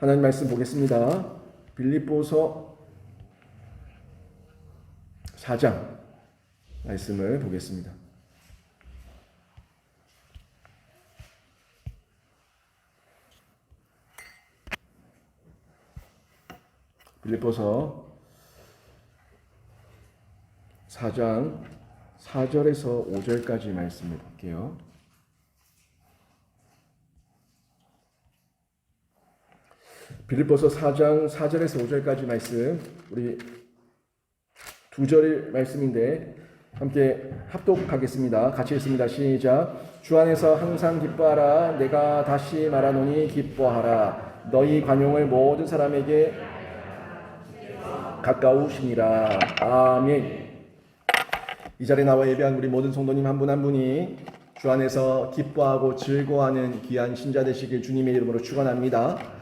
하나님 말씀 보겠습니다. 빌립보서 4장 말씀을 보겠습니다. 빌립보서 4장 4절에서 5절까지 말씀을 볼게요. 빌립보서 4장 4절에서 5절까지 말씀, 우리 두 절 말씀인데 함께 합독하겠습니다. 같이 읽습니다. 시작. 주 안에서 항상 기뻐하라. 내가 다시 말하노니 기뻐하라. 너희 관용을 모든 사람에게 가까우시니라. 아멘. 이 자리에 나와 예배한 우리 모든 성도님 한 분 한 분이 주 안에서 기뻐하고 즐거워하는 귀한 신자 되시길 주님의 이름으로 축원합니다.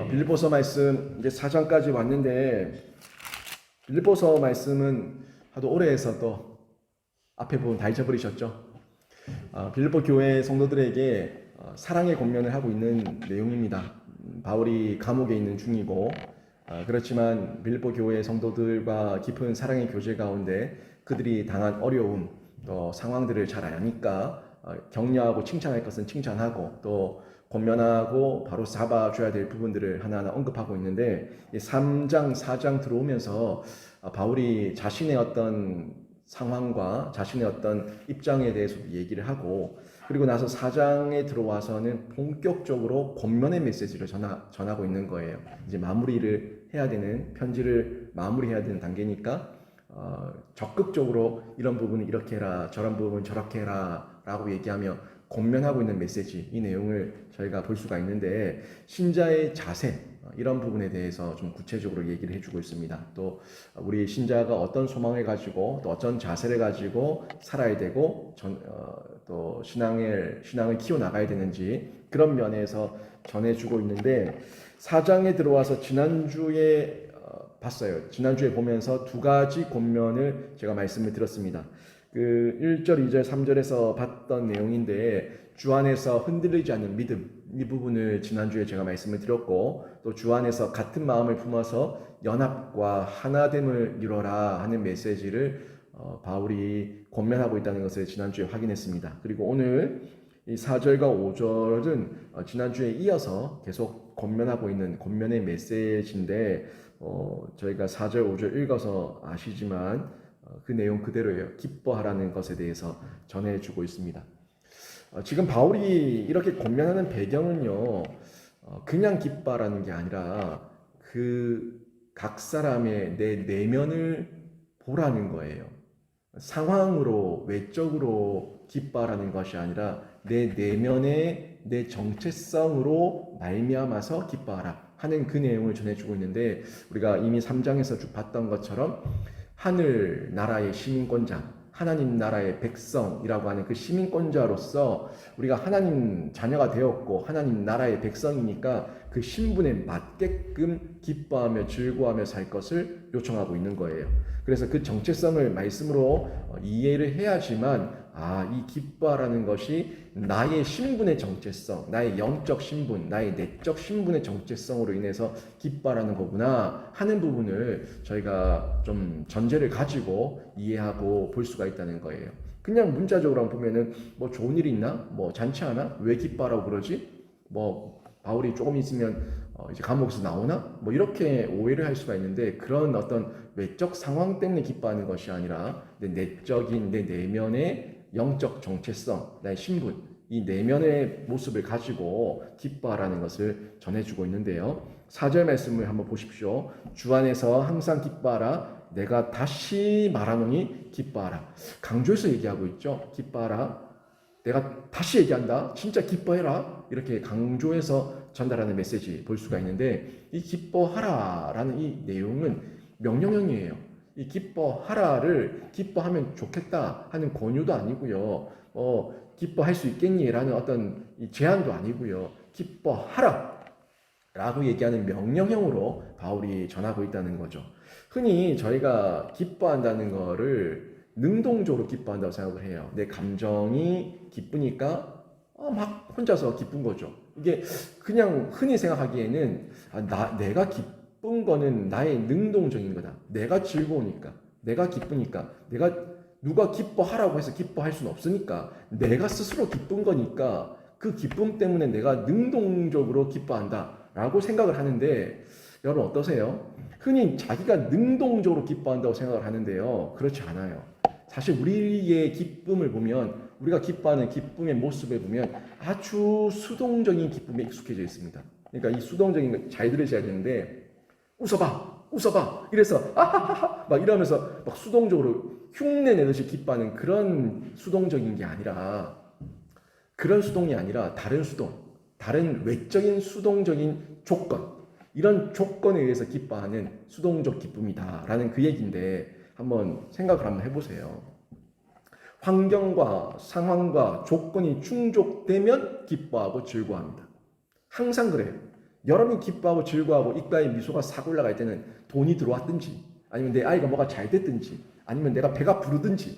빌립보서 말씀 이제 4장까지 왔는데, 빌립보서 말씀은 하도 오래 해서 또 앞에 부분 다 잊어버리셨죠? 빌립보 교회 성도들에게 사랑의 권면을 하고 있는 내용입니다. 바울이 감옥에 있는 중이고, 그렇지만 빌립보 교회 성도들과 깊은 사랑의 교제 가운데 그들이 당한 어려움, 또 상황들을 잘 아니까 격려하고 칭찬할 것은 칭찬하고, 또 권면하고 바로 잡아줘야 될 부분들을 하나하나 언급하고 있는데, 3장, 4장 들어오면서 바울이 자신의 어떤 상황과 자신의 어떤 입장에 대해서 얘기를 하고, 그리고 나서 4장에 들어와서는 본격적으로 권면의 메시지를 전하고 있는 거예요. 이제 마무리를 해야 되는, 편지를 마무리해야 되는 단계니까 적극적으로 이런 부분은 이렇게 해라, 저런 부분은 저렇게 해라 라고 얘기하며 권면하고 있는 메시지, 이 내용을 저희가 볼 수가 있는데, 신자의 자세, 이런 부분에 대해서 좀 구체적으로 얘기를 해주고 있습니다. 또 우리 신자가 어떤 소망을 가지고 또 어떤 자세를 가지고 살아야 되고 또 신앙을 키워나가야 되는지, 그런 면에서 전해주고 있는데, 4장에 들어와서 지난주에 봤어요. 지난주에 보면서 두 가지 권면을 제가 말씀을 드렸습니다. 그 1절, 2절, 3절에서 봤던 내용인데, 주 안에서 흔들리지 않는 믿음, 이 부분을 지난주에 제가 말씀을 드렸고, 또 주 안에서 같은 마음을 품어서 연합과 하나됨을 이루어라 하는 메시지를 바울이 권면하고 있다는 것을 지난주에 확인했습니다. 그리고 오늘 이 4절과 5절은 지난주에 이어서 계속 권면하고 있는 권면의 메시지인데, 저희가 4절, 5절 읽어서 아시지만 그 내용 그대로예요. 기뻐하라는 것에 대해서 전해주고 있습니다. 지금 바울이 이렇게 권면하는 배경은요, 그냥 기뻐하라는 게 아니라 그 각 사람의 내 내면을 보라는 거예요. 상황으로, 외적으로 기뻐하라는 것이 아니라 내 내면의 내 정체성으로 말미암아서 기뻐하라 하는 그 내용을 전해주고 있는데, 우리가 이미 3장에서 쭉 봤던 것처럼 하늘 나라의 시민권자, 하나님 나라의 백성이라고 하는 그 시민권자로서 우리가 하나님 자녀가 되었고 하나님 나라의 백성이니까 그 신분에 맞게끔 기뻐하며 즐거워하며 살 것을 요청하고 있는 거예요. 그래서 그 정체성을 말씀으로 이해를 해야지만, 이 기뻐하라는 것이 나의 신분의 정체성, 나의 영적 신분, 나의 내적 신분의 정체성으로 인해서 기뻐하라는 거구나 하는 부분을 저희가 좀 전제를 가지고 이해하고 볼 수가 있다는 거예요. 그냥 문자적으로 보면은 뭐 좋은 일이 있나? 뭐 잔치 하나? 왜 기뻐하라고 그러지? 뭐 바울이 조금 있으면 이제 감옥에서 나오나? 뭐 이렇게 오해를 할 수가 있는데, 그런 어떤 외적 상황 때문에 기뻐하는 것이 아니라 내 내적인 내 내면의 영적 정체성, 나의 신분, 이 내면의 모습을 가지고 기뻐하라는 것을 전해주고 있는데요. 4절 말씀을 한번 보십시오. 주 안에서 항상 기뻐하라. 내가 다시 말하노니 기뻐하라. 강조해서 얘기하고 있죠. 기뻐하라. 내가 다시 얘기한다. 진짜 기뻐해라. 이렇게 강조해서 전달하는 메시지 볼 수가 있는데, 이 기뻐하라라는 이 내용은 명령형이에요. 이 기뻐하라를 기뻐하면 좋겠다 하는 권유도 아니고요. 기뻐할 수 있겠니라는 어떤 제안도 아니고요. 기뻐하라 라고 얘기하는 명령형으로 바울이 전하고 있다는 거죠. 흔히 저희가 기뻐한다는 거를 능동적으로 기뻐한다고 생각을 해요. 내 감정이 기쁘니까 막 혼자서 기쁜 거죠. 이게 그냥 흔히 생각하기에는 내가 기쁜 거는 나의 능동적인 거다. 내가 즐거우니까, 내가 기쁘니까, 내가 누가 기뻐하라고 해서 기뻐할 수는 없으니까 내가 스스로 기쁜 거니까 그 기쁨 때문에 내가 능동적으로 기뻐한다라고 생각을 하는데 여러분 어떠세요? 흔히 자기가 능동적으로 기뻐한다고 생각을 하는데요. 그렇지 않아요. 사실 우리의 기쁨을 보면 우리가 기뻐하는 기쁨의 모습을 보면 아주 수동적인 기쁨에 익숙해져 있습니다. 그러니까 이 수동적인 거 잘 들으셔야 되는데 웃어봐 이래서 아하하하 막 이러면서 막 수동적으로 흉내 내듯이 기뻐하는 그런 수동적인 게 아니라 그런 수동이 아니라 다른 수동, 다른 외적인 수동적인 조건 이런 조건에 의해서 기뻐하는 수동적 기쁨이다라는 그 얘기인데 한번 생각을 한번 해보세요. 환경과 상황과 조건이 충족되면 기뻐하고 즐거워합니다. 항상 그래요. 여러분이 기뻐하고 즐거워하고 입가에 미소가 싹 올라갈 때는 돈이 들어왔든지 아니면 내 아이가 뭐가 잘 됐든지 아니면 내가 배가 부르든지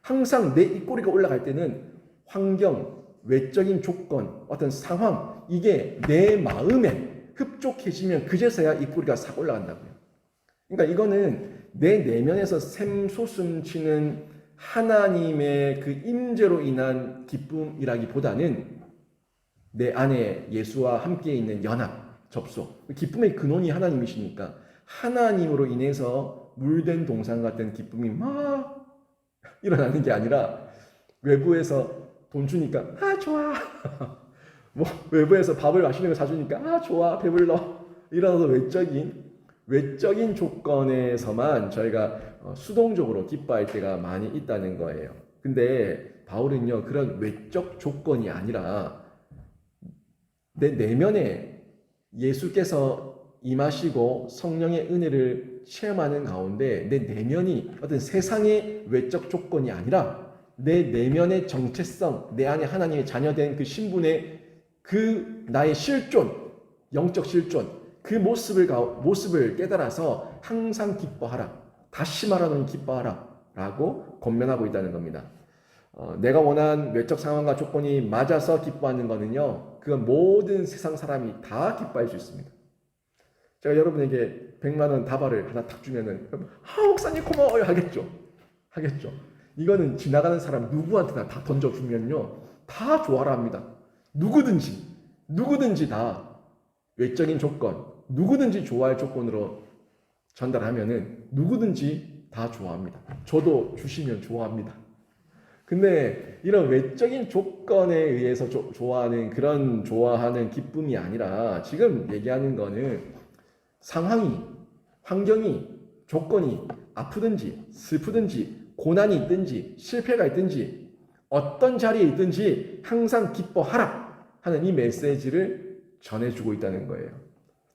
항상 내 입꼬리가 올라갈 때는 환경, 외적인 조건, 어떤 상황 이게 내 마음에 흡족해지면 그제서야 입꼬리가 싹 올라간다고요. 그러니까 이거는 내 내면에서 샘솟음치는 하나님의 그 임재로 인한 기쁨이라기보다는 내 안에 예수와 함께 있는 연합, 접속, 기쁨의 근원이 하나님이시니까 하나님으로 인해서 물된 동상 같은 기쁨이 막 일어나는 게 아니라 외부에서 돈 주니까 좋아 뭐 외부에서 밥을 맛있는 거 사주니까 좋아 배불러 이러면서 외적인 조건에서만 저희가 수동적으로 기뻐할 때가 많이 있다는 거예요. 근데 바울은요 그런 외적 조건이 아니라 내 내면에 예수께서 임하시고 성령의 은혜를 체험하는 가운데 내 내면이 어떤 세상의 외적 조건이 아니라 내 내면의 정체성, 내 안에 하나님의 자녀된 그 신분의 그 나의 실존, 영적 실존, 그 모습을 깨달아서 항상 기뻐하라. 다시 말하노니 기뻐하라. 라고 권면하고 있다는 겁니다. 내가 원한 외적 상황과 조건이 맞아서 기뻐하는 거는요, 그건 모든 세상 사람이 다 기뻐할 수 있습니다. 제가 여러분에게 100만 원 다발을 하나 탁 주면은, 목사님 고마워요 하겠죠. 이거는 지나가는 사람 누구한테나 다 던져주면요, 다 좋아라 합니다. 누구든지 다 외적인 조건, 누구든지 좋아할 조건으로 전달하면은 누구든지 다 좋아합니다. 저도 주시면 좋아합니다. 근데 이런 외적인 조건에 의해서 좋아하는 그런 좋아하는 기쁨이 아니라 지금 얘기하는 거는 상황이, 환경이, 조건이 아프든지 슬프든지 고난이 있든지 실패가 있든지 어떤 자리에 있든지 항상 기뻐하라 하는 이 메시지를 전해주고 있다는 거예요.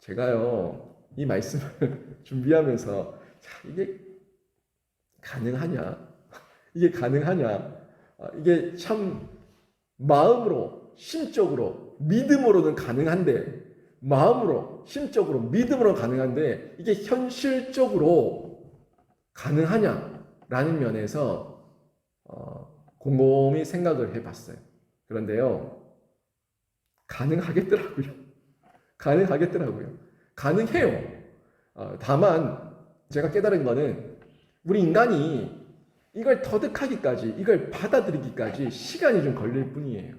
제가요 이 말씀을 준비하면서 이게 가능하냐? 이게 참 마음으로, 심적으로, 믿음으로는 가능한데 마음으로, 심적으로, 믿음으로 가능한데 이게 현실적으로 가능하냐라는 면에서 곰곰이 생각을 해봤어요. 그런데요, 가능하겠더라고요. 가능해요. 다만 제가 깨달은 거는 우리 인간이 이걸 터득하기까지, 이걸 받아들이기까지 시간이 좀 걸릴 뿐이에요.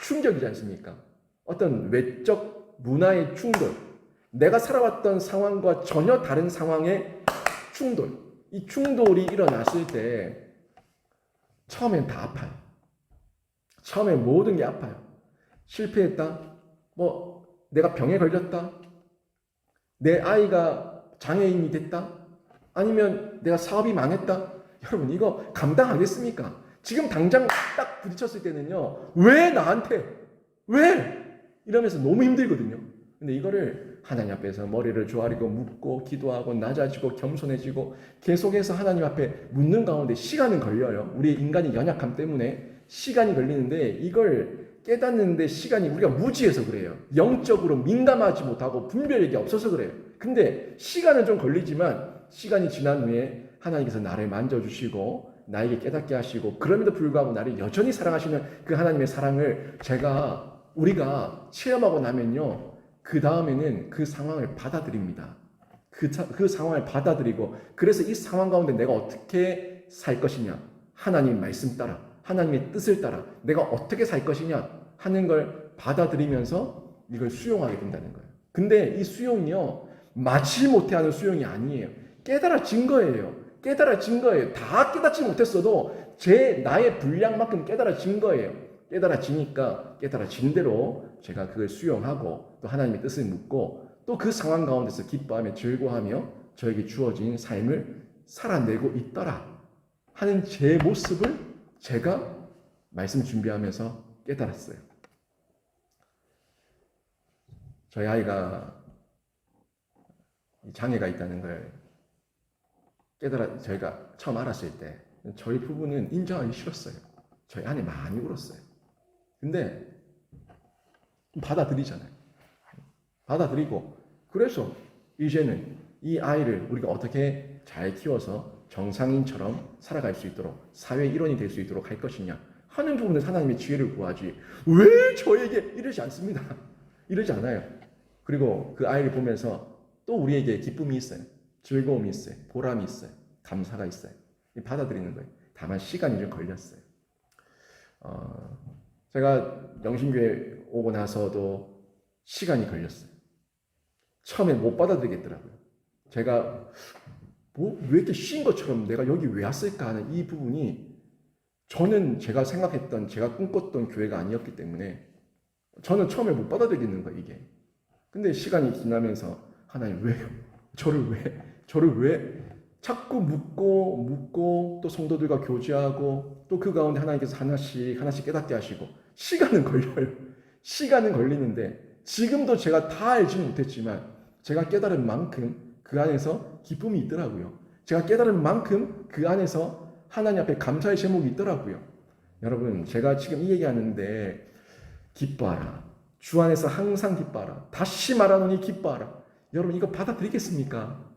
충격이지 않습니까? 어떤 외적 문화의 충돌, 내가 살아왔던 상황과 전혀 다른 상황의 충돌, 이 충돌이 일어났을 때 처음엔 다 아파요. 처음엔 모든 게 아파요. 실패했다, 내가 병에 걸렸다, 내 아이가 장애인이 됐다, 아니면 내가 사업이 망했다. 여러분 이거 감당하겠습니까? 지금 당장 딱 부딪혔을 때는요, 왜 나한테? 왜? 이러면서 너무 힘들거든요. 근데 이거를 하나님 앞에서 머리를 조아리고 묻고 기도하고 낮아지고 겸손해지고 계속해서 하나님 앞에 묻는 가운데 시간은 걸려요. 우리 인간이 연약함 때문에 시간이 걸리는데 이걸 깨닫는데 시간이 우리가 무지해서 그래요. 영적으로 민감하지 못하고 분별력이 없어서 그래요. 근데 시간은 좀 걸리지만 시간이 지난 후에 하나님께서 나를 만져주시고 나에게 깨닫게 하시고 그럼에도 불구하고 나를 여전히 사랑하시는 그 하나님의 사랑을 우리가 체험하고 나면요, 그 다음에는 그 상황을 받아들입니다. 그 상황을 받아들이고, 그래서 이 상황 가운데 내가 어떻게 살 것이냐, 하나님의 말씀 따라, 하나님의 뜻을 따라 내가 어떻게 살 것이냐 하는 걸 받아들이면서 이걸 수용하게 된다는 거예요. 근데 이 수용이요, 마치 못해 하는 수용이 아니에요. 깨달아진 거예요. 깨달아진 거예요. 다 깨닫지 못했어도 나의 분량만큼 깨달아진 거예요. 깨달아지니까 깨달아진 대로 제가 그걸 수용하고 또 하나님의 뜻을 묻고 또 그 상황 가운데서 기뻐하며 즐거워하며 저에게 주어진 삶을 살아내고 있더라 하는 제 모습을 제가 말씀 준비하면서 깨달았어요. 저희 아이가 장애가 있다는 걸 저희가 처음 알았을 때 저희 부부는 인정하기 싫었어요. 저희 아내 많이 울었어요. 근데 받아들이잖아요. 받아들이고, 그래서 이제는 이 아이를 우리가 어떻게 잘 키워서 정상인처럼 살아갈 수 있도록, 사회의 일원이 될 수 있도록 할 것이냐 하는 부분에 하나님의 지혜를 구하지, 왜 저에게 이러지 않습니다. 이러지 않아요. 그리고 그 아이를 보면서 또 우리에게 기쁨이 있어요. 즐거움이 있어요. 보람이 있어요. 감사가 있어요. 받아들이는 거예요. 다만 시간이 좀 걸렸어요. 제가 영신교회 오고 나서도 시간이 걸렸어요. 처음에 못 받아들이겠더라고요. 제가 왜 이렇게 쉰 것처럼 내가 여기 왜 왔을까 하는 이 부분이, 저는 제가 생각했던, 제가 꿈꿨던 교회가 아니었기 때문에 저는 처음에 못 받아들이는 거예요, 이게. 근데 시간이 지나면서 하나님 왜요? 저를 왜 자꾸 묻고 또 성도들과 교제하고 또 그 가운데 하나님께서 하나씩 깨닫게 하시고, 시간은 걸려요. 시간은 걸리는데 지금도 제가 다 알지는 못했지만 제가 깨달은 만큼 그 안에서 기쁨이 있더라고요. 제가 깨달은 만큼 그 안에서 하나님 앞에 감사의 제목이 있더라고요. 여러분, 제가 지금 이 얘기하는데 기뻐하라. 주 안에서 항상 기뻐하라. 다시 말하노니 기뻐하라. 여러분, 이거 받아들이겠습니까?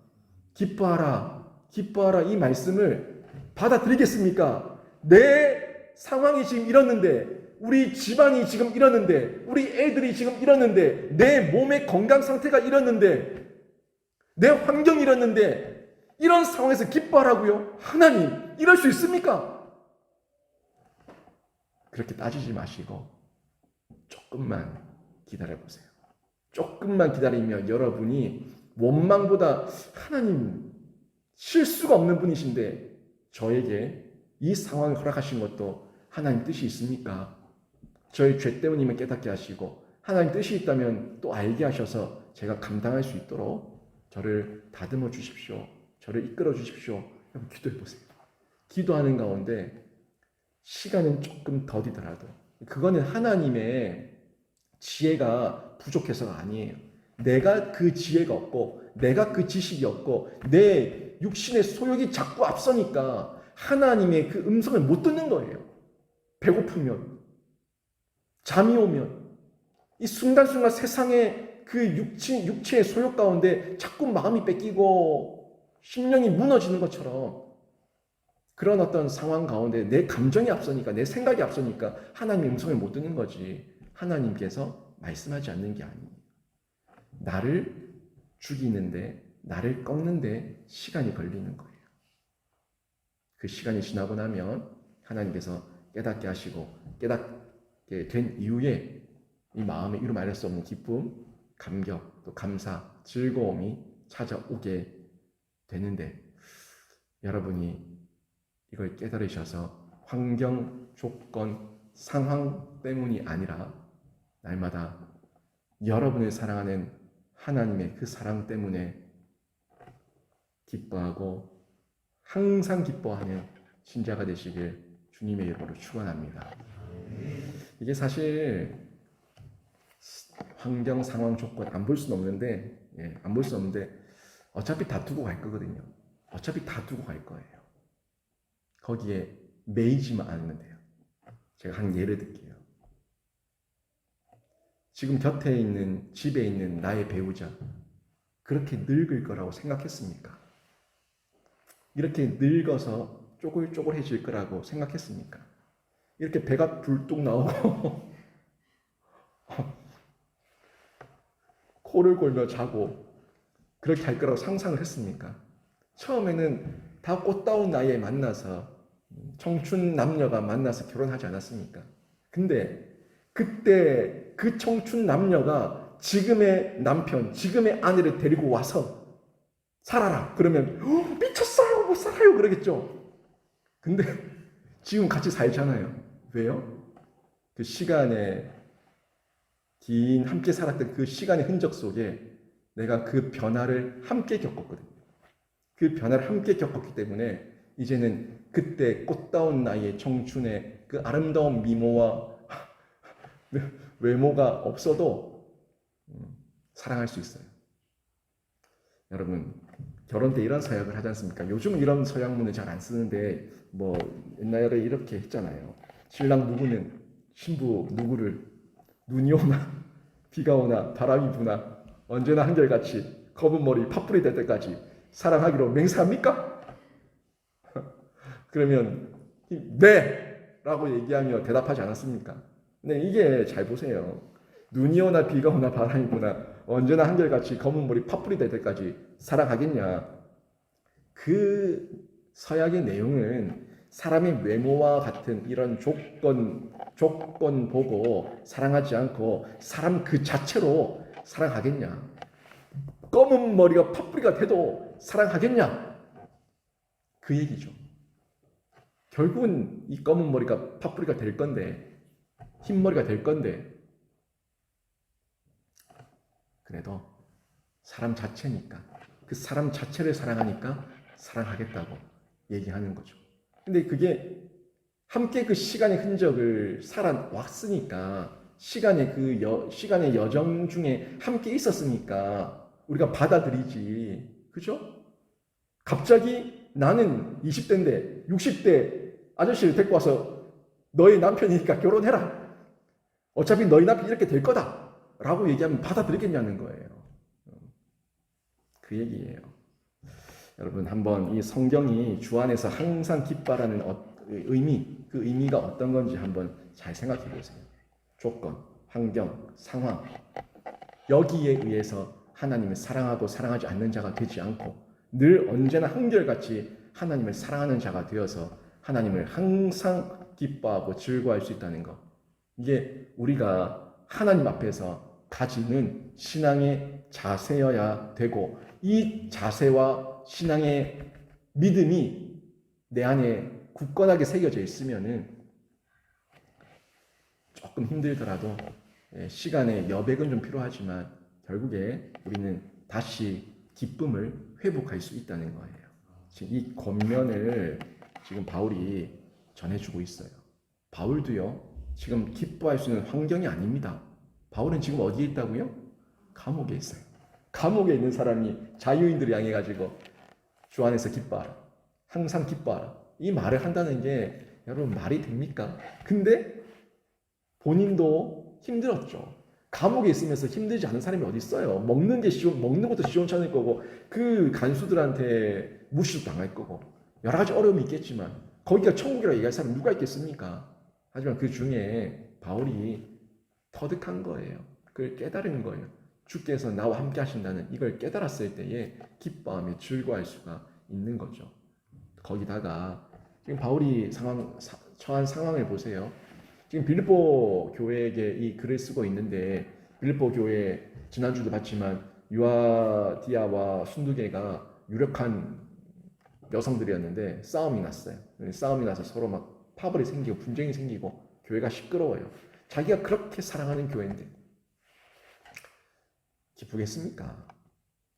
기뻐하라. 기뻐하라. 이 말씀을 받아들이겠습니까? 내 상황이 지금 이렇는데, 우리 집안이 지금 이렇는데, 우리 애들이 지금 이렇는데, 내 몸의 건강 상태가 이렇는데, 내 환경이 이렇는데, 이런 상황에서 기뻐하라고요? 하나님, 이럴 수 있습니까? 그렇게 따지지 마시고 조금만 기다려보세요. 조금만 기다리면 여러분이 원망보다, 하나님 실수가 없는 분이신데 저에게 이 상황을 허락하신 것도 하나님 뜻이 있습니까? 저의 죄 때문이면 깨닫게 하시고, 하나님 뜻이 있다면 또 알게 하셔서 제가 감당할 수 있도록 저를 다듬어 주십시오. 저를 이끌어 주십시오. 여러분, 기도해 보세요. 기도하는 가운데 시간은 조금 더디더라도 그거는 하나님의 지혜가 부족해서가 아니에요. 내가 그 지혜가 없고, 내가 그 지식이 없고, 내 육신의 소욕이 자꾸 앞서니까 하나님의 그 음성을 못 듣는 거예요. 배고프면, 잠이 오면, 이 순간순간 세상의 그 육체의 소욕 가운데 자꾸 마음이 뺏기고 심령이 무너지는 것처럼, 그런 어떤 상황 가운데 내 감정이 앞서니까, 내 생각이 앞서니까 하나님의 음성을 못 듣는 거지, 하나님께서 말씀하지 않는 게 아니에요. 나를 죽이는데, 나를 꺾는데 시간이 걸리는 거예요. 그 시간이 지나고 나면 하나님께서 깨닫게 하시고, 깨닫게 된 이후에 이 마음에 이루 말할 수 없는 기쁨, 감격, 또 감사, 즐거움이 찾아오게 되는데, 여러분이 이걸 깨달으셔서 환경, 조건, 상황 때문이 아니라 날마다 여러분을 사랑하는 하나님의 그 사랑 때문에 기뻐하고 항상 기뻐하는 신자가 되시길 주님의 이름으로 축원합니다. 이게 사실 환경, 상황, 조건 안 볼 수는 없는데, 안 볼 수는 없는데 어차피 다 두고 갈 거거든요. 어차피 다 두고 갈 거예요. 거기에 매이지만 않으면 돼요. 제가 한 예를 들게요. 지금 곁에 있는, 집에 있는 나의 배우자, 그렇게 늙을 거라고 생각했습니까? 이렇게 늙어서 쪼글쪼글해질 거라고 생각했습니까? 이렇게 배가 불뚝 나오고 코를 골며 자고 그렇게 할 거라고 상상을 했습니까? 처음에는 다 꽃다운 나이에 만나서 청춘 남녀가 만나서 결혼하지 않았습니까? 근데 그때 그 청춘 남녀가 지금의 남편, 지금의 아내를 데리고 와서 살아라. 그러면 미쳤어요. 못 살아요. 그러겠죠. 근데 지금 같이 살잖아요. 왜요? 그 시간에 긴 함께 살았던 그 시간의 흔적 속에 내가 그 변화를 함께 겪었거든요. 그 변화를 함께 겪었기 때문에 이제는 그때 꽃다운 나이의 청춘의 그 아름다운 미모와 외모가 없어도 사랑할 수 있어요. 여러분 결혼 때 이런 서약을 하지 않습니까? 요즘은 이런 서약문을 잘 안 쓰는데 뭐 옛날에 이렇게 했잖아요. 신랑 누구는 신부 누구를 눈이 오나 비가 오나 바람이 부나 언제나 한결같이 검은 머리 파뿌리 될 때까지 사랑하기로 맹세합니까? 그러면 네! 라고 얘기하며 대답하지 않았습니까? 근데 이게 잘 보세요. 눈이 오나 비가 오나 바람이 부나 언제나 한결같이 검은 머리 파뿌리 될 때까지 사랑하겠냐? 그 서약의 내용은 사람의 외모와 같은 이런 조건 보고 사랑하지 않고 사람 그 자체로 사랑하겠냐? 검은 머리가 파뿌리가 돼도 사랑하겠냐? 그 얘기죠. 결국은 이 검은 머리가 파뿌리가 될 건데 흰 머리가 될 건데 그래도 사람 자체니까 그 사람 자체를 사랑하니까 사랑하겠다고 얘기하는 거죠. 근데 그게 함께 그 시간의 흔적을 살아왔으니까 시간의 여정 중에 함께 있었으니까 우리가 받아들이지. 그죠? 갑자기 나는 20대인데 60대 아저씨를 데리고 와서 너희 남편이니까 결혼해라. 어차피 너희 남편이 이렇게 될 거다. 라고 얘기하면 받아들이겠냐는 거예요. 그 얘기예요. 여러분 한번 이 성경이 주 안에서 항상 기뻐하라는 그 의미가 어떤 건지 한번 잘 생각해 보세요. 조건, 환경, 상황 여기에 의해서 하나님을 사랑하고 사랑하지 않는 자가 되지 않고 늘 언제나 한결같이 하나님을 사랑하는 자가 되어서 하나님을 항상 기뻐하고 즐거워할 수 있다는 것. 이게 우리가 하나님 앞에서 가지는 신앙의 자세여야 되고 이 자세와 신앙의 믿음이 내 안에 굳건하게 새겨져 있으면은 조금 힘들더라도 시간의 여백은 좀 필요하지만 결국에 우리는 다시 기쁨을 회복할 수 있다는 거예요. 지금 이 권면을 지금 바울이 전해주고 있어요. 바울도요, 지금 기뻐할 수 있는 환경이 아닙니다. 바울은 지금 어디에 있다고요? 감옥에 있어요. 감옥에 있는 사람이 자유인들을 향해 가지고 주 안에서 기뻐하라. 항상 기뻐하라. 이 말을 한다는 게 여러분 말이 됩니까? 근데 본인도 힘들었죠. 감옥에 있으면서 힘들지 않은 사람이 어디 있어요? 먹는 것도 시원찮을 거고 그 간수들한테 무시도 당할 거고 여러 가지 어려움이 있겠지만 거기가 천국이라고 얘기할 사람 누가 있겠습니까? 하지만 그 중에 바울이 터득한 거예요. 그걸 깨달은 거예요. 주께서 나와 함께 하신다는 이걸 깨달았을 때에 기뻐하며 즐거워할 수가 있는 거죠. 거기다가 지금 바울이 처한 상황을 보세요. 지금 빌립보 교회에게 이 글을 쓰고 있는데 빌립보 교회 지난주도 봤지만 유아디아와 순두개가 유력한 여성들이었는데 싸움이 났어요. 싸움이 나서 서로 막 파벌이 생기고 분쟁이 생기고 교회가 시끄러워요. 자기가 그렇게 사랑하는 교회인데 기쁘겠습니까?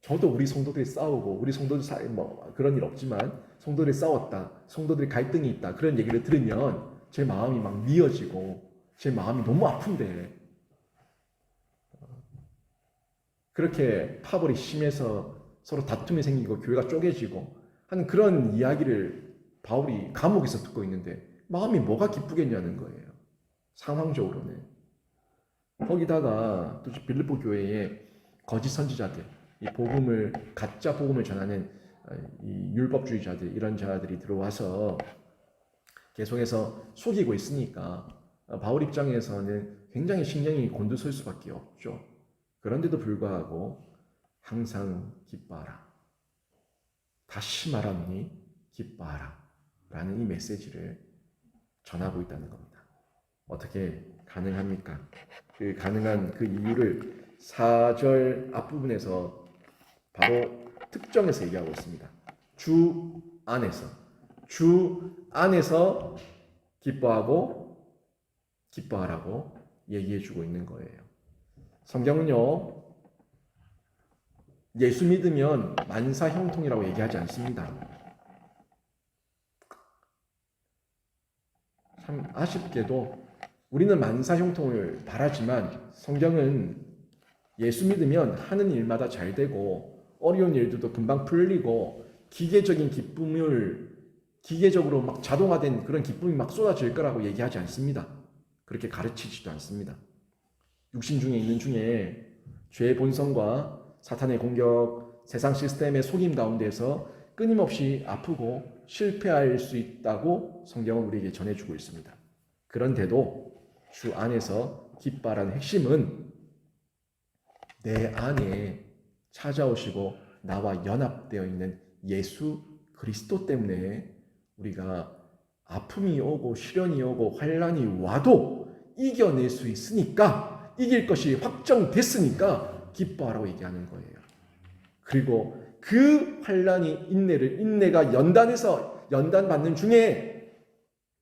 저도 우리 성도들이 싸우고 우리 성도들 사이 뭐 그런 일 없지만 성도들이 싸웠다, 성도들이 갈등이 있다 그런 얘기를 들으면 제 마음이 막 미어지고 제 마음이 너무 아픈데 그렇게 파벌이 심해서 서로 다툼이 생기고 교회가 쪼개지고 하는 그런 이야기를 바울이 감옥에서 듣고 있는데 마음이 뭐가 기쁘겠냐는 거예요. 상황적으로는. 거기다가 또 빌립보 교회에 거짓 선지자들, 이 복음을 가짜 복음을 전하는 이 율법주의자들 이런 자들이 들어와서 계속해서 속이고 있으니까 바울 입장에서는 굉장히 신경이 곤두설 수밖에 없죠. 그런데도 불구하고 항상 기뻐하라. 다시 말하노니 기뻐하라. 라는 이 메시지를 전하고 있다는 겁니다. 어떻게 가능합니까? 그 가능한 그 이유를 4절 앞부분에서 바로 특정해서 얘기하고 있습니다. 주 안에서 기뻐하라고 얘기해주고 있는 거예요. 성경은요, 예수 믿으면 만사형통이라고 얘기하지 않습니다. 참 아쉽게도 우리는 만사형통을 바라지만 성경은 예수 믿으면 하는 일마다 잘 되고 어려운 일들도 금방 풀리고 기계적인 기쁨을 기계적으로 막 자동화된 그런 기쁨이 막 쏟아질 거라고 얘기하지 않습니다. 그렇게 가르치지도 않습니다. 육신 중에 있는 중에 죄의 본성과 사탄의 공격, 세상 시스템의 속임 가운데서 끊임없이 아프고 실패할 수 있다고 성경은 우리에게 전해주고 있습니다. 그런데도 주 안에서 기뻐하라는 핵심은 내 안에 찾아오시고 나와 연합되어 있는 예수 그리스도 때문에 우리가 아픔이 오고 시련이 오고 환난이 와도 이겨낼 수 있으니까, 이길 것이 확정됐으니까 기뻐하라고 얘기하는 거예요. 그리고 그 환난이 인내가 연단받는 중에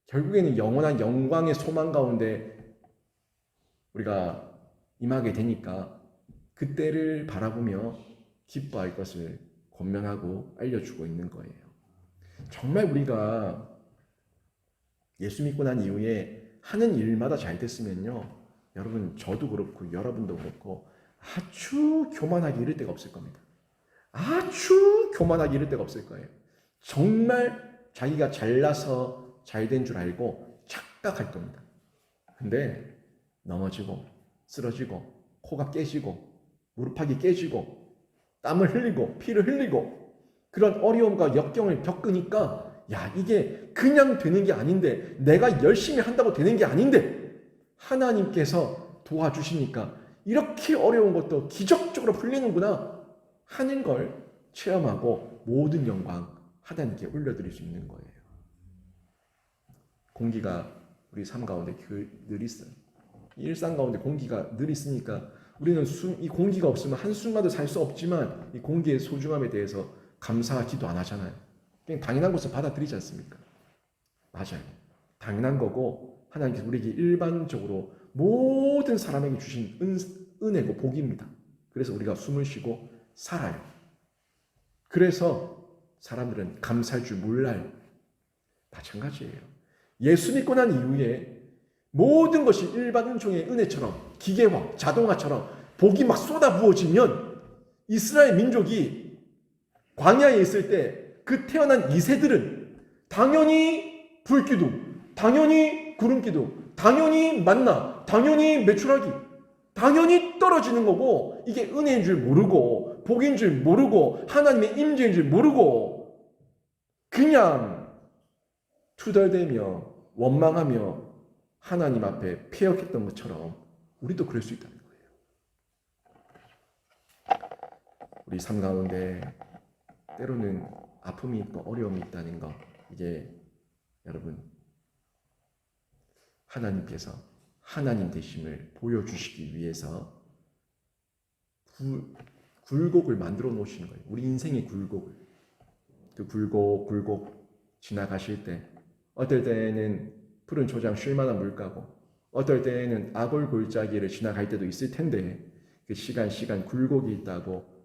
결국에는 영원한 영광의 소망 가운데 우리가 임하게 되니까 그때를 바라보며 기뻐할 것을 권면하고 알려주고 있는 거예요. 정말 우리가 예수 믿고 난 이후에 하는 일마다 잘 됐으면요, 여러분, 저도 그렇고 여러분도 그렇고 아주 교만하게 이를 데가 없을 겁니다. 아주 교만하게 이를 데가 없을 거예요. 정말 자기가 잘나서 잘된 줄 알고 착각할 겁니다. 근데 넘어지고 쓰러지고 코가 깨지고 무릎팍이 깨지고 땀을 흘리고 피를 흘리고 그런 어려움과 역경을 겪으니까, 야, 이게 그냥 되는 게 아닌데, 내가 열심히 한다고 되는 게 아닌데 하나님께서 도와주시니까 이렇게 어려운 것도 기적적으로 풀리는구나 하는 걸 체험하고 모든 영광 하나님께 올려드릴 수 있는 거예요. 공기가 우리 삶 가운데 늘 있어요. 일상 가운데 공기가 늘 있으니까 우리는 이 공기가 없으면 한순간도 살 수 없지만 이 공기의 소중함에 대해서 감사하지도 안 하잖아요. 그냥 당연한 것을 받아들이지 않습니까? 맞아요. 당연한 거고 하나님께서 우리에게 일반적으로 모든 사람에게 주신 은혜고 복입니다. 그래서 우리가 숨을 쉬고 살아요. 그래서 사람들은 감사할 줄 몰라요. 마찬가지예요. 예수 믿고 난 이후에 모든 것이 일반 은총의 은혜처럼 기계화, 자동화처럼 복이 막 쏟아 부어지면 이스라엘 민족이 광야에 있을 때 그 태어난 이세들은 당연히 불기둥, 당연히 구름기둥, 당연히 만나, 당연히 메추라기, 당연히 떨어지는 거고, 이게 은혜인 줄 모르고 복인 줄 모르고 하나님의 임재인 줄 모르고 그냥 투덜대며 원망하며 하나님 앞에 패역했던 것처럼 우리도 그럴 수 있다는 거예요. 우리 삶 가운데 때로는 아픔이 있고 어려움이 있다는 거, 이게 여러분 하나님께서 하나님 되심을 보여주시기 위해서 굴곡을 만들어 놓으시는 거예요. 우리 인생의 굴곡을. 그 굴곡 지나가실 때 어떨 때는 푸른 초장 쉴만한 물가고 어떨 때는 아골 골짜기를 지나갈 때도 있을 텐데, 그 시간 굴곡이 있다고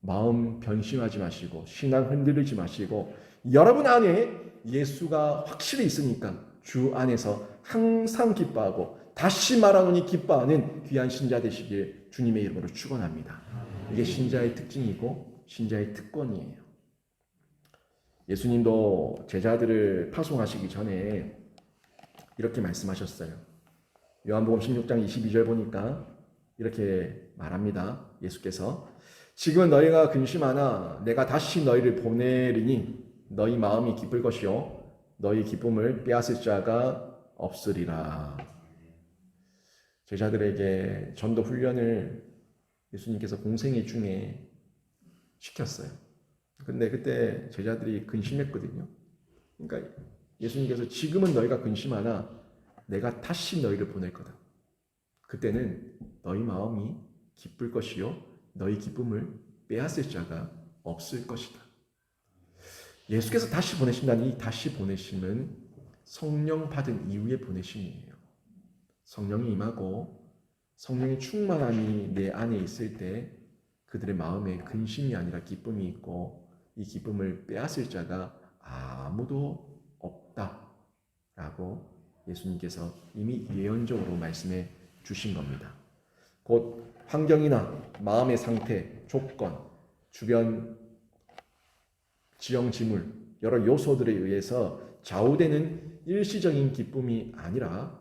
마음 변심하지 마시고 신앙 흔들리지 마시고 여러분 안에 예수가 확실히 있으니까 주 안에서 항상 기뻐하고 다시 말하노니 기뻐하는 귀한 신자 되시길 주님의 이름으로 축원합니다. 이게 신자의 특징이고 신자의 특권이에요. 예수님도 제자들을 파송하시기 전에 이렇게 말씀하셨어요. 요한복음 16장 22절 보니까 이렇게 말합니다. 예수께서 지금은 너희가 근심하나 내가 다시 너희를 보내리니 너희 마음이 기쁠 것이요 너희 기쁨을 빼앗을 자가 없으리라. 제자들에게 전도 훈련을 예수님께서 공생애 중에 시켰어요. 근데 그때 제자들이 근심했거든요. 그러니까 예수님께서 지금은 너희가 근심하나 내가 다시 너희를 보낼 거다. 그때는 너희 마음이 기쁠 것이요 너희 기쁨을 빼앗을 자가 없을 것이다. 예수께서 다시 보내신다는 이 다시 보내심은 성령 받은 이후의 보내심이에요. 성령이 임하고 성령의 충만함이 내 안에 있을 때 그들의 마음에 근심이 아니라 기쁨이 있고 이 기쁨을 빼앗을 자가 아무도 없다라고 예수님께서 이미 예언적으로 말씀해 주신 겁니다. 곧 환경이나 마음의 상태, 조건, 주변 지형지물, 여러 요소들에 의해서 좌우되는 일시적인 기쁨이 아니라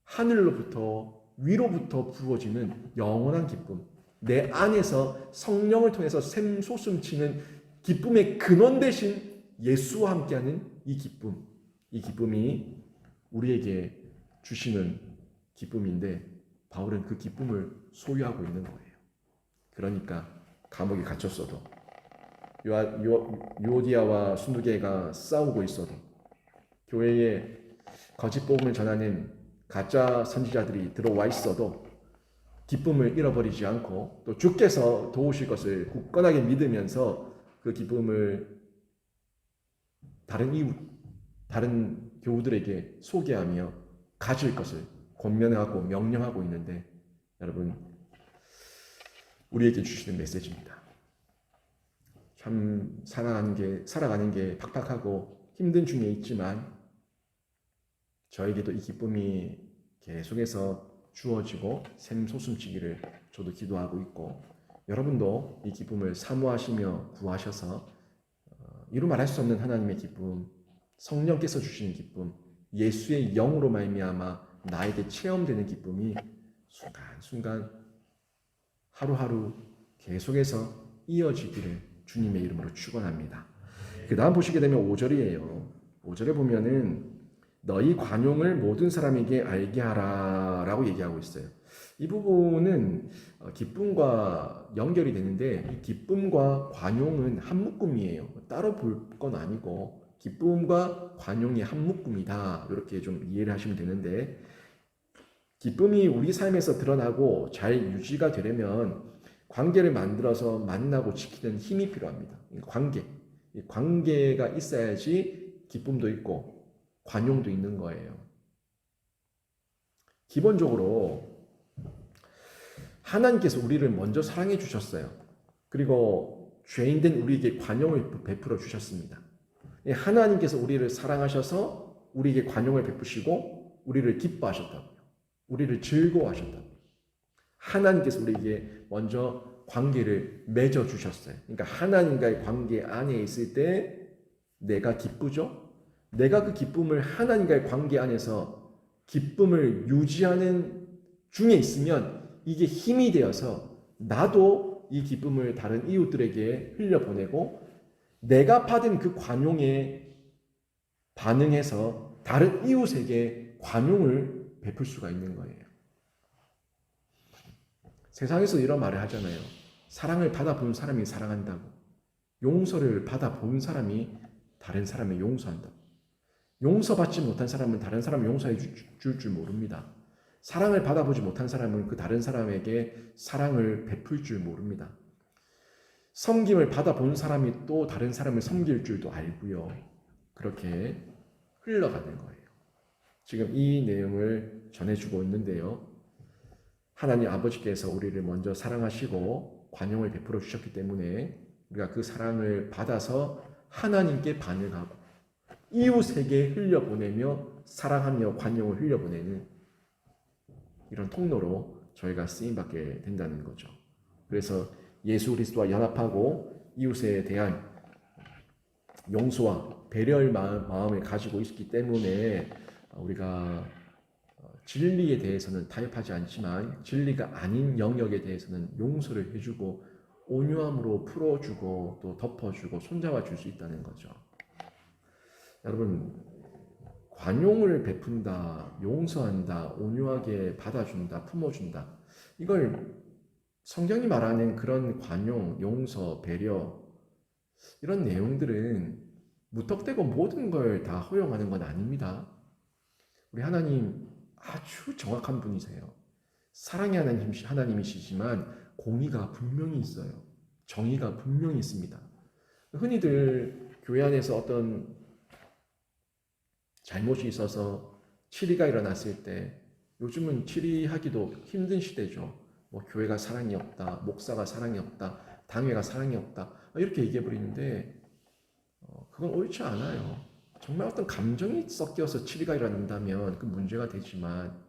하늘로부터 위로부터 부어지는 영원한 기쁨, 내 안에서 성령을 통해서 샘솟음치는 기쁨의 근원 대신 예수와 함께하는 이 기쁨이 우리에게 주시는 기쁨인데 바울은 그 기쁨을 소유하고 있는 거예요. 그러니까 감옥에 갇혔어도 유오디아와 순두계가 싸우고 있어도 교회에 거짓 복음을 전하는 가짜 선지자들이 들어와 있어도 기쁨을 잃어버리지 않고 또 주께서 도우실 것을 굳건하게 믿으면서 그 기쁨을 다른 교우들에게 소개하며 가질 것을 권면하고 명령하고 있는데 여러분 우리에게 주시는 메시지입니다. 참 살아가는 게 팍팍하고 힘든 중에 있지만 저에게도 이 기쁨이 계속해서 주어지고 샘솟음치기를 저도 기도하고 있고 여러분도 이 기쁨을 사모하시며 구하셔서 이루 말할 수 없는 하나님의 기쁨, 성령께서 주시는 기쁨, 예수의 영으로 말미암아 나에게 체험되는 기쁨이 순간순간 하루하루 계속해서 이어지기를 주님의 이름으로 축원합니다. 그 다음 보시게 되면 5절이에요. 5절에 보면은 너희 관용을 모든 사람에게 알게 하라 라고 얘기하고 있어요. 이 부분은 기쁨과 연결이 되는데 이 기쁨과 관용은 한 묶음이에요. 따로 볼 건 아니고 기쁨과 관용이 한 묶음이다. 이렇게 좀 이해를 하시면 되는데 기쁨이 우리 삶에서 드러나고 잘 유지가 되려면 관계를 만들어서 만나고 지키는 힘이 필요합니다. 관계가 있어야지 기쁨도 있고 관용도 있는 거예요. 기본적으로 하나님께서 우리를 먼저 사랑해 주셨어요. 그리고 죄인된 우리에게 관용을 베풀어 주셨습니다. 하나님께서 우리를 사랑하셔서 우리에게 관용을 베푸시고 우리를 기뻐하셨다고요. 우리를 즐거워하셨다고요. 하나님께서 우리에게 먼저 관계를 맺어 주셨어요. 그러니까 하나님과의 관계 안에 있을 때 내가 기쁘죠? 내가 그 기쁨을 하나님과의 관계 안에서 기쁨을 유지하는 중에 있으면 이게 힘이 되어서 나도 이 기쁨을 다른 이웃들에게 흘려보내고 내가 받은 그 관용에 반응해서 다른 이웃에게 관용을 베풀 수가 있는 거예요. 세상에서 이런 말을 하잖아요. 사랑을 받아본 사람이 사랑한다고. 용서를 받아본 사람이 다른 사람을 용서한다고. 용서받지 못한 사람은 다른 사람을 용서해 줄 모릅니다. 사랑을 받아보지 못한 사람은 그 다른 사람에게 사랑을 베풀 줄 모릅니다. 섬김을 받아본 사람이 또 다른 사람을 섬길 줄도 알고요. 그렇게 흘러가는 거예요. 지금 이 내용을 전해주고 있는데요. 하나님 아버지께서 우리를 먼저 사랑하시고 관용을 베풀어 주셨기 때문에 우리가 그 사랑을 받아서 하나님께 반응하고 이웃에게 흘려보내며 사랑하며 관용을 흘려보내는 이런 통로로 저희가 쓰임받게 된다는 거죠. 그래서 예수 그리스도와 연합하고 이웃에 대한 용서와 배려의 마음을 가지고 있기 때문에 우리가 진리에 대해서는 타협하지 않지만 진리가 아닌 영역에 대해서는 용서를 해주고 온유함으로 풀어주고 또 덮어주고 손잡아 줄 수 있다는 거죠. 여러분 관용을 베푼다, 용서한다, 온유하게 받아준다, 품어준다. 이걸 성경이 말하는 그런 관용, 용서, 배려 이런 내용들은 무턱대고 모든 걸 다 허용하는 건 아닙니다. 우리 하나님 아주 정확한 분이세요. 사랑의 하나님이시지만 공의가 분명히 있어요. 정의가 분명히 있습니다. 흔히들 교회 안에서 어떤 잘못이 있어서 치리가 일어났을 때 요즘은 치리하기도 힘든 시대죠. 뭐 교회가 사랑이 없다, 목사가 사랑이 없다, 당회가 사랑이 없다 이렇게 얘기해 버리는데 그건 옳지 않아요. 정말 어떤 감정이 섞여서 치리가 일어난다면 그 문제가 되지만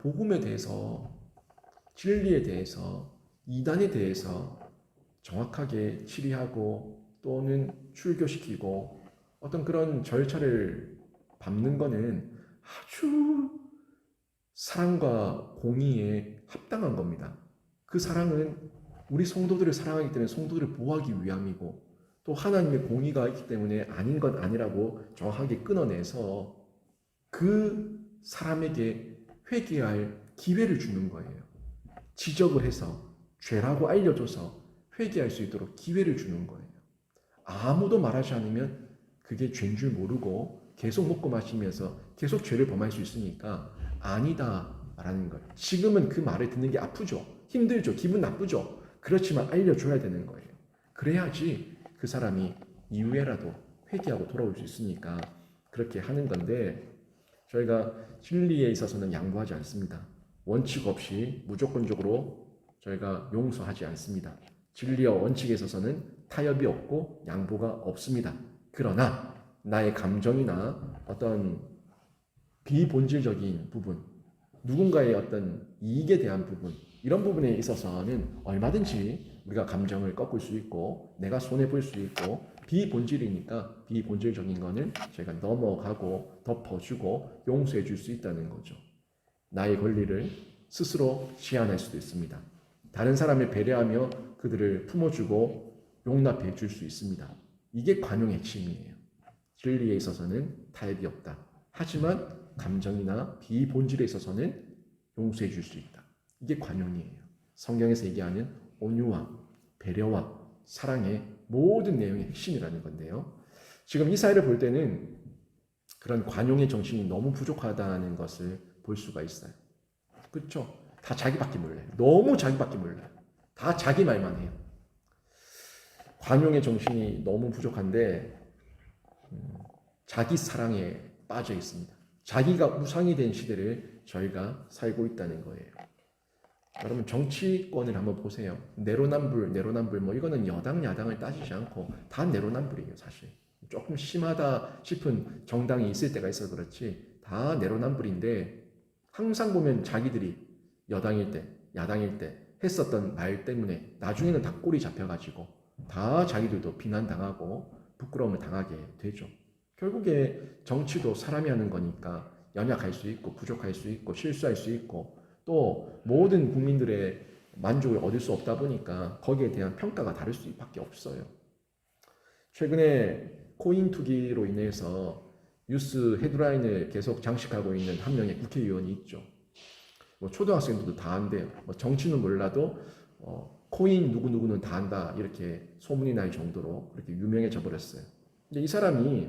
복음에 대해서, 진리에 대해서, 이단에 대해서 정확하게 치리하고 또는 출교시키고 어떤 그런 절차를 밟는 거는 아주 사랑과 공의에 합당한 겁니다. 그 사랑은 우리 성도들을 사랑하기 때문에 성도들을 보호하기 위함이고 또 하나님의 공의가 있기 때문에 아닌 건 아니라고 정확하게 끊어내서 그 사람에게 회개할 기회를 주는 거예요. 지적을 해서 죄라고 알려줘서 회개할 수 있도록 기회를 주는 거예요. 아무도 말하지 않으면 그게 죄인 줄 모르고 계속 먹고 마시면서 계속 죄를 범할 수 있으니까 아니다 라는 거예요. 지금은 그 말을 듣는 게 아프죠. 힘들죠. 기분 나쁘죠. 그렇지만 알려줘야 되는 거예요. 그래야지 그 사람이 이후에라도 회개하고 돌아올 수 있으니까 그렇게 하는 건데 저희가 진리에 있어서는 양보하지 않습니다. 원칙 없이 무조건적으로 저희가 용서하지 않습니다. 진리와 원칙에 있어서는 타협이 없고 양보가 없습니다. 그러나 나의 감정이나 어떤 비본질적인 부분, 누군가의 어떤 이익에 대한 부분, 이런 부분에 있어서는 얼마든지 우리가 감정을 꺾을 수 있고 내가 손해볼 수 있고 비본질이니까 비본질적인 거는 저희가 넘어가고 덮어주고 용서해 줄 수 있다는 거죠. 나의 권리를 스스로 제한할 수도 있습니다. 다른 사람을 배려하며 그들을 품어주고 용납해 줄 수 있습니다. 이게 관용의 핵심이에요. 진리에 있어서는 타협이 없다. 하지만 감정이나 비본질에 있어서는 용서해 줄 수 있다. 이게 관용이에요. 성경에서 얘기하는 온유와 배려와 사랑의 모든 내용의 핵심이라는 건데요. 지금 이 사회를 볼 때는 그런 관용의 정신이 너무 부족하다는 것을 볼 수가 있어요. 그렇죠? 다 자기밖에 몰라요. 너무 자기밖에 몰라요. 다 자기 말만 해요. 관용의 정신이 너무 부족한데 자기 사랑에 빠져 있습니다. 자기가 우상이 된 시대를 저희가 살고 있다는 거예요. 여러분 정치권을 한번 보세요. 내로남불 뭐 이거는 여당 야당을 따지지 않고 다 내로남불이에요. 사실 조금 심하다 싶은 정당이 있을 때가 있어 그렇지 다 내로남불인데 항상 보면 자기들이 여당일 때 야당일 때 했었던 말 때문에 나중에는 다 꼴이 잡혀가지고 다 자기들도 비난당하고 부끄러움을 당하게 되죠. 결국에 정치도 사람이 하는 거니까 연약할 수 있고 부족할 수 있고 실수할 수 있고 또 모든 국민들의 만족을 얻을 수 없다 보니까 거기에 대한 평가가 다를 수밖에 없어요. 최근에 코인 투기로 인해서 뉴스 헤드라인을 계속 장식하고 있는 한 명의 국회의원이 있죠. 뭐 초등학생들도 다 한대요. 뭐 정치는 몰라도 코인 누구누구는 다 한다 이렇게 소문이 날 정도로 그렇게 유명해져 버렸어요. 근데 이 사람이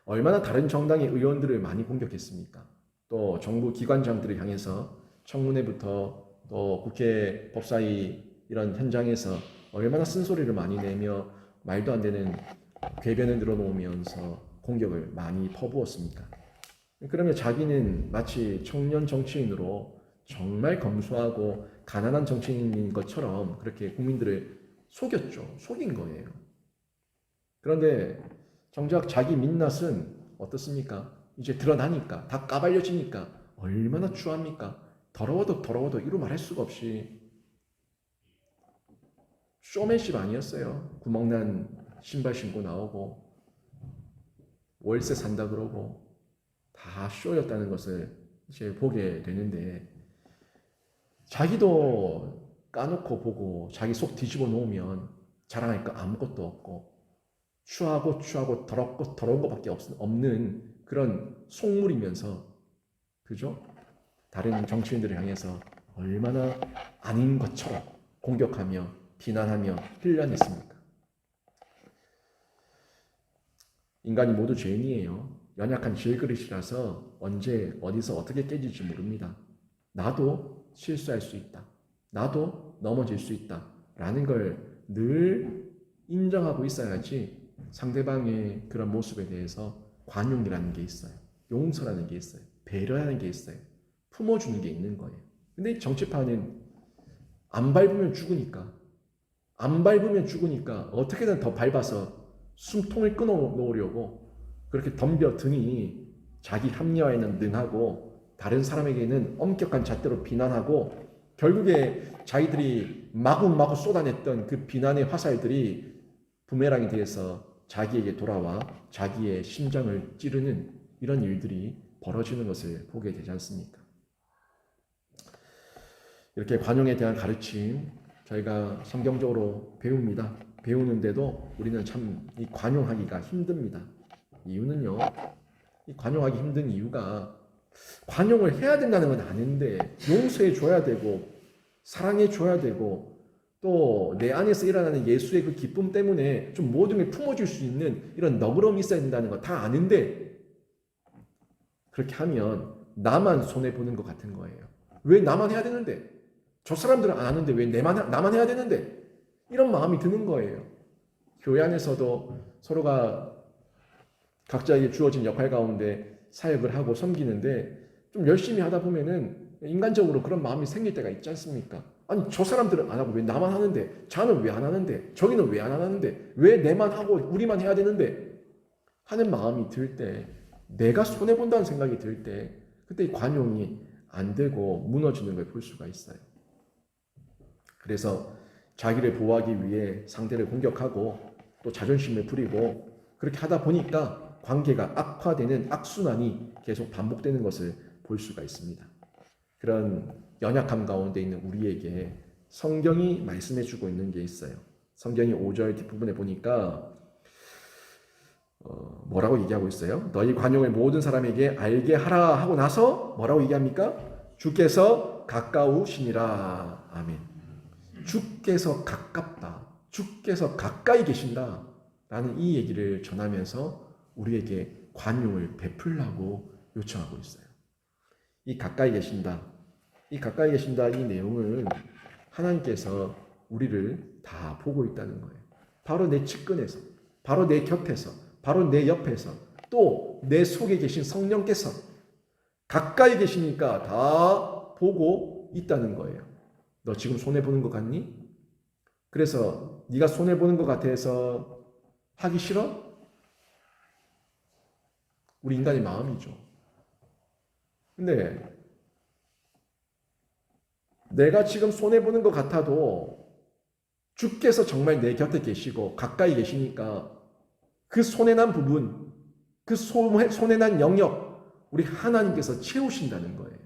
얼마나 다른 정당의 의원들을 많이 공격했습니까? 또 정부 기관장들을 향해서 청문회부터 또 국회 법사위 이런 현장에서 얼마나 쓴소리를 많이 내며 말도 안 되는 궤변을 늘어놓으면서 공격을 많이 퍼부었습니까? 그러면 자기는 마치 청년 정치인으로 정말 검소하고 가난한 정치인인 것처럼 그렇게 국민들을 속였죠. 속인 거예요. 그런데 정작 자기 민낯은 어떻습니까? 이제 드러나니까 다 까발려지니까 얼마나 추합니까? 더러워도 이루 말할 수가 없이 쇼맨십 아니었어요. 구멍난 신발 신고 나오고 월세 산다 그러고 다 쇼였다는 것을 이제 보게 되는데 자기도 까놓고 보고 자기 속 뒤집어 놓으면 자랑할 거 아무것도 없고 추하고 더럽고 더러운 것밖에 없는 그런 속물이면서, 그죠? 다른 정치인들을 향해서 얼마나 아닌 것처럼 공격하며 비난하며 흘려냈습니까? 인간이 모두 죄인이에요. 연약한 질그릇이라서 언제 어디서 어떻게 깨질지 모릅니다. 나도 실수할 수 있다. 나도 넘어질 수 있다. 라는 걸 늘 인정하고 있어야지 상대방의 그런 모습에 대해서 관용이라는 게 있어요. 용서라는 게 있어요. 배려하는 게 있어요. 품어주는 게 있는 거예요. 근데 정치파는 안 밟으면 죽으니까 어떻게든 더 밟아서 숨통을 끊어 놓으려고 그렇게 덤벼드니 자기 합리화에는 능하고 다른 사람에게는 엄격한 잣대로 비난하고 결국에 자기들이 마구마구 쏟아냈던 그 비난의 화살들이 부메랑이 돼서 자기에게 돌아와 자기의 심장을 찌르는 이런 일들이 벌어지는 것을 보게 되지 않습니까? 이렇게 관용에 대한 가르침 저희가 성경적으로 배웁니다. 배우는데도 우리는 참 이 관용하기가 힘듭니다. 이유는요, 이 관용하기 힘든 이유가 관용을 해야 된다는 건 아는데 용서해 줘야 되고 사랑해 줘야 되고 또 내 안에서 일어나는 예수의 그 기쁨 때문에 좀 모든 걸 품어줄 수 있는 이런 너그러움이 있어야 된다는 거 다 아는데 그렇게 하면 나만 손해보는 것 같은 거예요. 왜 나만 해야 되는데? 저 사람들은 안 하는데 왜 나만 해야 되는데? 이런 마음이 드는 거예요. 교회 안에서도 서로가 각자에게 주어진 역할 가운데 사역을 하고 섬기는데 좀 열심히 하다 보면은 인간적으로 그런 마음이 생길 때가 있지 않습니까? 아니 저 사람들은 안 하고 왜 나만 하는데? 자는 왜 안 하는데? 저기는 왜 안 하는데? 왜 내만 하고 우리만 해야 되는데? 하는 마음이 들 때 내가 손해본다는 생각이 들 때 그때 이 관용이 안 되고 무너지는 걸 볼 수가 있어요. 그래서 자기를 보호하기 위해 상대를 공격하고 또 자존심을 부리고 그렇게 하다 보니까 관계가 악화되는 악순환이 계속 반복되는 것을 볼 수가 있습니다. 그런 연약함 가운데 있는 우리에게 성경이 말씀해주고 있는 게 있어요. 성경이 5절 뒷부분에 보니까 뭐라고 얘기하고 있어요? 너희 관용을 모든 사람에게 알게 하라 하고 나서 뭐라고 얘기합니까? 주께서 가까우시니라. 아멘. 주께서 가깝다. 주께서 가까이 계신다. 라는 이 얘기를 전하면서 우리에게 관용을 베풀라고 요청하고 있어요. 이 가까이 계신다. 이 가까이 계신다. 이 내용은 하나님께서 우리를 다 보고 있다는 거예요. 바로 내 측근에서, 바로 내 곁에서, 바로 내 옆에서, 또 내 속에 계신 성령께서 가까이 계시니까 다 보고 있다는 거예요. 너 지금 손해보는 것 같니? 그래서 네가 손해보는 것 같아서 하기 싫어? 우리 인간의 마음이죠. 근데 내가 지금 손해보는 것 같아도 주께서 정말 내 곁에 계시고 가까이 계시니까 그 손해난 부분, 그 손해난 영역 우리 하나님께서 채우신다는 거예요.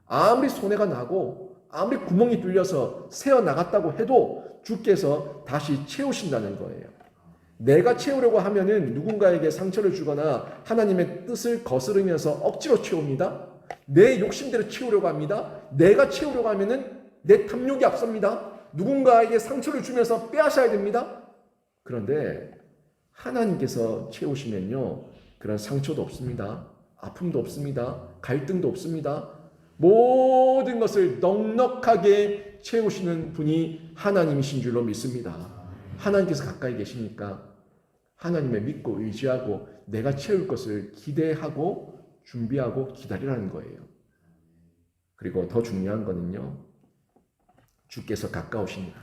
아무리 손해가 나고 아무리 구멍이 뚫려서 새어나갔다고 해도 주께서 다시 채우신다는 거예요. 내가 채우려고 하면은 누군가에게 상처를 주거나 하나님의 뜻을 거스르면서 억지로 채웁니다. 내 욕심대로 채우려고 합니다. 내가 채우려고 하면은 내 탐욕이 앞섭니다. 누군가에게 상처를 주면서 빼앗아야 됩니다. 그런데 하나님께서 채우시면요, 그런 상처도 없습니다. 아픔도 없습니다. 갈등도 없습니다. 모든 것을 넉넉하게 채우시는 분이 하나님이신 줄로 믿습니다. 하나님께서 가까이 계시니까 하나님을 믿고 의지하고 내가 채울 것을 기대하고 준비하고 기다리라는 거예요. 그리고 더 중요한 거는요, 주께서 가까우시니라.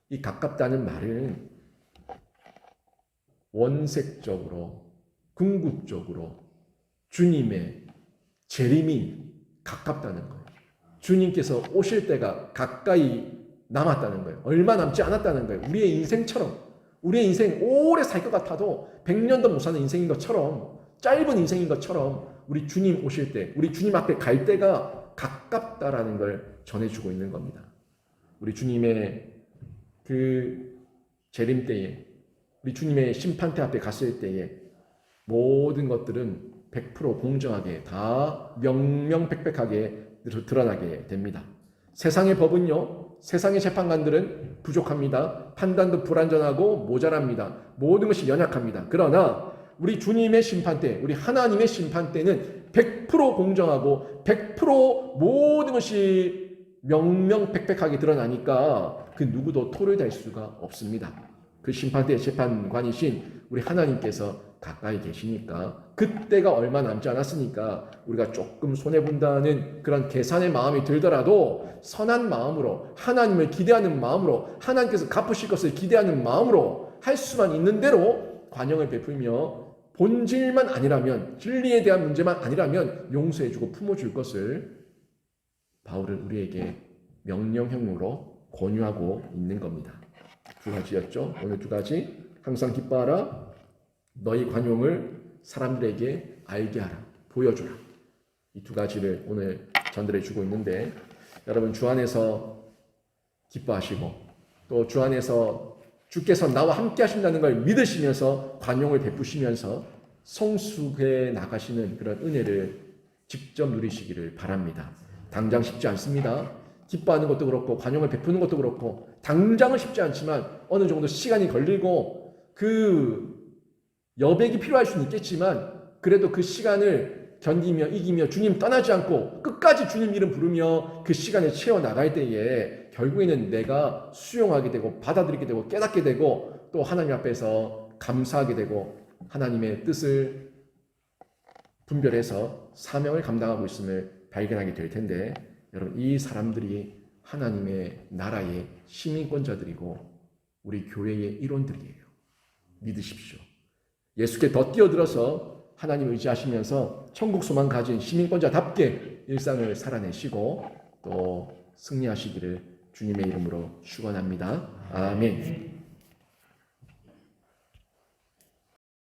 이 가깝다는 말은 원색적으로 궁극적으로 주님의 재림이 가깝다는 거예요. 주님께서 오실 때가 가까이 남았다는 거예요. 얼마 남지 않았다는 거예요. 우리의 인생처럼, 우리의 인생 오래 살 것 같아도 100년도 못 사는 인생인 것처럼, 짧은 인생인 것처럼 우리 주님 오실 때, 우리 주님 앞에 갈 때가 가깝다라는 걸 전해주고 있는 겁니다. 우리 주님의 그 재림 때에, 우리 주님의 심판대 앞에 갔을 때에 모든 것들은 100% 공정하게 다 명명백백하게 드러나게 됩니다. 세상의 법은요, 세상의 재판관들은 부족합니다. 판단도 불완전하고 모자랍니다. 모든 것이 연약합니다. 그러나 우리 주님의 심판대, 우리 하나님의 심판대는 100% 공정하고 100% 모든 것이 명명백백하게 드러나니까 그 누구도 토를 수가 없습니다. 그 심판대의 재판관이신 우리 하나님께서 가까이 계시니까 그때가 얼마 남지 않았으니까 우리가 조금 손해본다는 그런 계산의 마음이 들더라도 선한 마음으로 하나님을 기대하는 마음으로 하나님께서 갚으실 것을 기대하는 마음으로 할 수만 있는 대로 관용을 베풀며 본질만 아니라면 진리에 대한 문제만 아니라면 용서해주고 품어줄 것을 바울은 우리에게 명령형으로 권유하고 있는 겁니다. 두 가지였죠. 오늘 두 가지. 항상 기뻐하라. 너희 관용을 사람들에게 알게 하라. 보여주라. 이 두 가지를 오늘 전달해 주고 있는데 여러분 주 안에서 기뻐하시고 또 주 안에서 주께서 나와 함께 하신다는 걸 믿으시면서 관용을 베푸시면서 성숙해 나가시는 그런 은혜를 직접 누리시기를 바랍니다. 당장 쉽지 않습니다. 기뻐하는 것도 그렇고 관용을 베푸는 것도 그렇고 당장은 쉽지 않지만 어느 정도 시간이 걸리고 그 여백이 필요할 수는 있겠지만 그래도 그 시간을 견디며 이기며 주님 떠나지 않고 끝까지 주님 이름 부르며 그 시간을 채워나갈 때에 결국에는 내가 수용하게 되고 받아들이게 되고 깨닫게 되고 또 하나님 앞에서 감사하게 되고 하나님의 뜻을 분별해서 사명을 감당하고 있음을 발견하게 될 텐데 여러분 이 사람들이 하나님의 나라의 시민권자들이고 우리 교회의 일원들이에요. 믿으십시오. 예수께 더 뛰어들어서 하나님을 의지하시면서 천국 소망 가진 시민권자답게 일상을 살아내시고 또 승리하시기를 주님의 이름으로 축원합니다. 아멘.